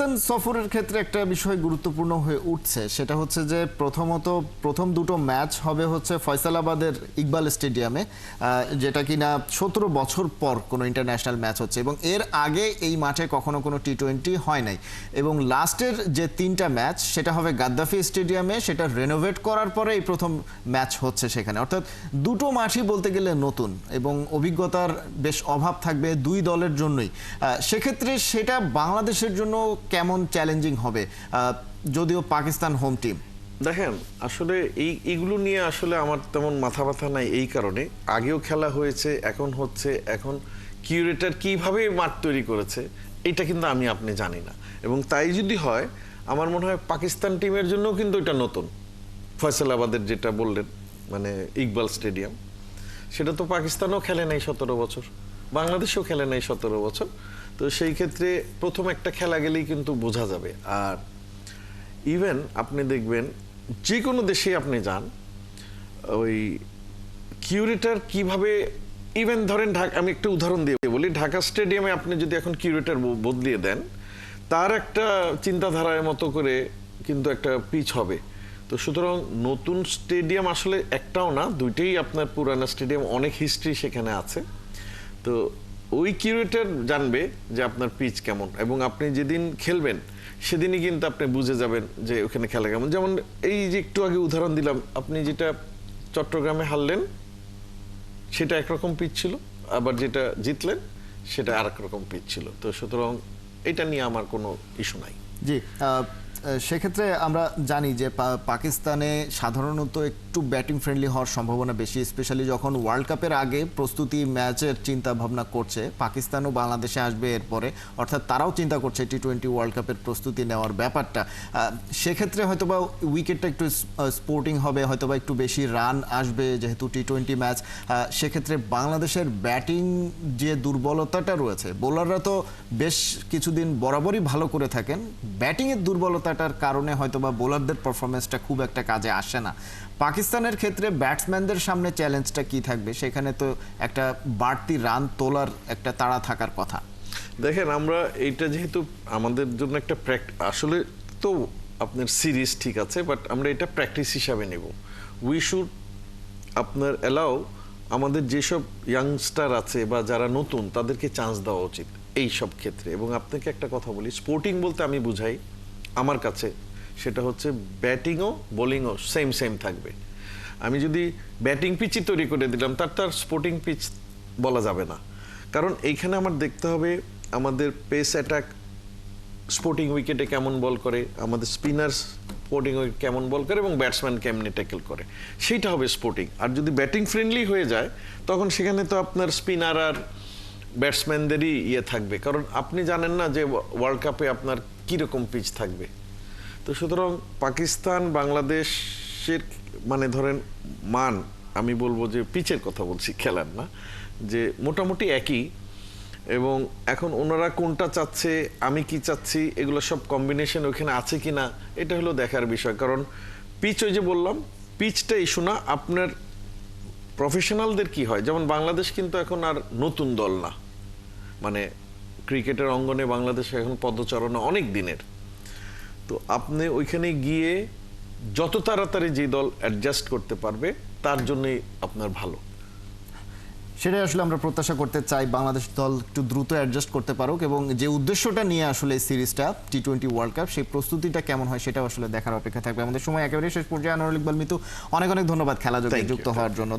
পাকিস্তান সফরের ক্ষেত্রে একটা বিষয় গুরুত্বপূর্ণ হয়ে উঠছে, সেটা হচ্ছে যে প্রথম দুটো ম্যাচ হবে হচ্ছে ফয়সালাবাদের ইকবাল স্টেডিয়ামে, যেটা কিনা 17 বছর পর কোনো ইন্টারন্যাশনাল ম্যাচ হচ্ছে এবং এর আগে এই মাঠে কখনো কোনো টি-20 হয় নাই। এবং লাস্টের যে 3টা ম্যাচ সেটা হবে গাদ্দাফি স্টেডিয়ামে, সেটা রেনোভেট করার পরে এই প্রথম ম্যাচ হচ্ছে সেখানে। অর্থাৎ দুটো মাঠই বলতে গেলে নতুন এবং অভিজ্ঞতার বেশ অভাব থাকবে দুই দলের জন্যই। সেক্ষেত্রে সেটা বাংলাদেশের জন্য কেমন চ্যালেঞ্জিং হবে, যদিও পাকিস্তান হোম টিম? দেখেন, আসলে এইগুলো নিয়ে আসলে আমার তেমন মাথা ব্যথা নাই। এই কারণে আগেও খেলা হয়েছে, এখন হচ্ছে, এখন কিউরেটর কিভাবে মাঠ তৈরি করেছে এটা কিন্তু আপনি জানি না। এবং তাই যদি হয়, আমার মনে হয় পাকিস্তান টিমের জন্য কিন্তু এটা নতুন। ফয়সালাবাদের যেটা বললেন, মানে ইকবাল স্টেডিয়াম, সেটা তো পাকিস্তানও খেলে নাই 17 বছর, বাংলাদেশও খেলে নাই 17 বছর। তো সেই ক্ষেত্রে প্রথম একটা খেলা গেলেই কিন্তু বোঝা যাবে। আর ইভেন আপনি দেখবেন যে কোনো দেশে আপনি যান, ওই কিউরেটর কিভাবে, ইভেন ধরেন ঢাকা, আমি একটা উদাহরণ দিয়ে বলি, ঢাকা স্টেডিয়ামে আপনি যদি এখন কিউরেটর বদলিয়ে দেন, তার একটা চিন্তাধারার মতো করে কিন্তু একটা পিচ হবে। তো সুতরাং নতুন স্টেডিয়াম আসলে একটাও না, দুইটাই আপনার পুরানো স্টেডিয়াম, অনেক হিস্ট্রি সেখানে আছে। তো ওই কিউরেটর জানবে যে আপনার পিচ কেমন, এবং আপনি যেদিন খেলবেন সেদিনই কিন্তু আপনি বুঝে যাবেন যে ওখানে খেলা কেমন। যেমন এই যে একটু আগে উদাহরণ দিলাম, আপনি যেটা চট্টগ্রামে হারলেন সেটা একরকম পিচ ছিল, আবার যেটা জিতলেন সেটা আরেক রকম পিচ ছিল। তো সুতরাং এটা নিয়ে আমার কোনো ইস্যু নাই। জি, সেক্ষেত্রে আমরা জানি যে পাকিস্তানে সাধারণত একটু ব্যাটিং ফ্রেন্ডলি হওয়ার সম্ভাবনা বেশি, স্পেশালি যখন ওয়ার্ল্ড কাপের আগে প্রস্তুতি ম্যাচের চিন্তা ভাবনা করছে। পাকিস্তানও বাংলাদেশে আসবে এরপরে, অর্থাৎ তারাও চিন্তা করছে টি-20 ওয়ার্ল্ড কাপের প্রস্তুতি নেওয়ার ব্যাপারটা। সেক্ষেত্রে হয়তোবা উইকেটটা একটু স্পোর্টিং হবে, হয়তোবা একটু বেশি রান আসবে যেহেতু টি-20 ম্যাচ। সেক্ষেত্রে বাংলাদেশের ব্যাটিং যে দুর্বলতাটা রয়েছে, বোলাররা তো বেশ কিছুদিন বরাবরই ভালো করে থাকেন, ব্যাটিংয়ের দুর্বলতাটার কারণে হয়তোবা বোলারদের পারফরমেন্সটা খুব একটা কাজে আসে না। পাকিস্তানের ক্ষেত্রে ব্যাটসম্যানদের সামনে চ্যালেঞ্জটা কি থাকবে? সেখানে তো একটা বাড়তি রান তোলার একটা তাড়া থাকার কথা। দেখেন, আমরা এইটা যেহেতু আমাদের জন্য একটা আসলে তো আপনার সিরিজ ঠিক আছে, বাট আমরা এটা প্র্যাকটিস হিসাবে নেব। উই শুড আপনার অ্যালাউ আমাদের যেসব ইয়াংস্টার আছে বা যারা নতুন, তাদেরকে চান্স দেওয়া উচিত এই সব ক্ষেত্রে। এবং আপনাকে একটা কথা বলি, স্পোর্টিং বলতে আমি বুঝাই আমার কাছে সেটা হচ্ছে ব্যাটিংও বোলিংও সেম থাকবে। আমি যদি ব্যাটিং পিচই তৈরি করে দিলাম, তার স্পোর্টিং পিচ বলা যাবে না। কারণ এইখানে আমার দেখতে হবে আমাদের পেস অ্যাটাক স্পোর্টিং উইকেটে কেমন বল করে, আমাদের স্পিনার্স স্পোর্টিং উইকেট কেমন বল করে, এবং ব্যাটসম্যান কেমনে ট্যাকেল করে, সেইটা হবে স্পোর্টিং। আর যদি ব্যাটিং ফ্রেন্ডলি হয়ে যায়, তখন সেখানে তো আপনার স্পিনার আর ব্যাটসম্যানদেরই থাকবে। কারণ আপনি জানেন না যে ওয়ার্ল্ড কাপে আপনার কীরকম পিচ থাকবে। তো সুতরাং পাকিস্তান বাংলাদেশের মানে ধরেন মান, আমি বলবো যে পিচের কথা বলছি, খেলার না, যে মোটামুটি একই। এবং এখন ওনারা কোনটা চাচ্ছে, আমি কি চাচ্ছি, এগুলো সব কম্বিনেশন ওখানে আছে কি না, এটা হলো দেখার বিষয়। কারণ পিচ, ওই যে বললাম, পিচটা ইস্যু না, আপনার প্রফেশনালদের কি হয়। যেমন বাংলাদেশ কিন্তু এখন আর নতুন দল না, মানে ক্রিকেটের অঙ্গনে বাংলাদেশ এখন পদচারণা অনেক দিনের। তো আপনি ওইখানে গিয়ে যত তাড়াতাড়ি যে দল অ্যাডজাস্ট করতে পারবে, তার জন্যই আপনার ভালো। সেটাই আসলে আমরা প্রত্যাশা করতে চাই, বাংলাদেশ দল একটু দ্রুত অ্যাডজাস্ট করতে পারুক এবং যে উদ্দেশ্যটা নিয়ে আসলে এই সিরিজটা টি-20 ওয়ার্ল্ড কাপ, সেই প্রস্তুতিটা কেমন হয় সেটাও আসলে দেখার অপেক্ষা থাকবে। আমাদের সময় একেবারে শেষ পর্যায়ে। আনোয়ার ইকবাল মিতু, অনেক ধন্যবাদ খেলা জগতে যুক্ত হওয়ার জন্য।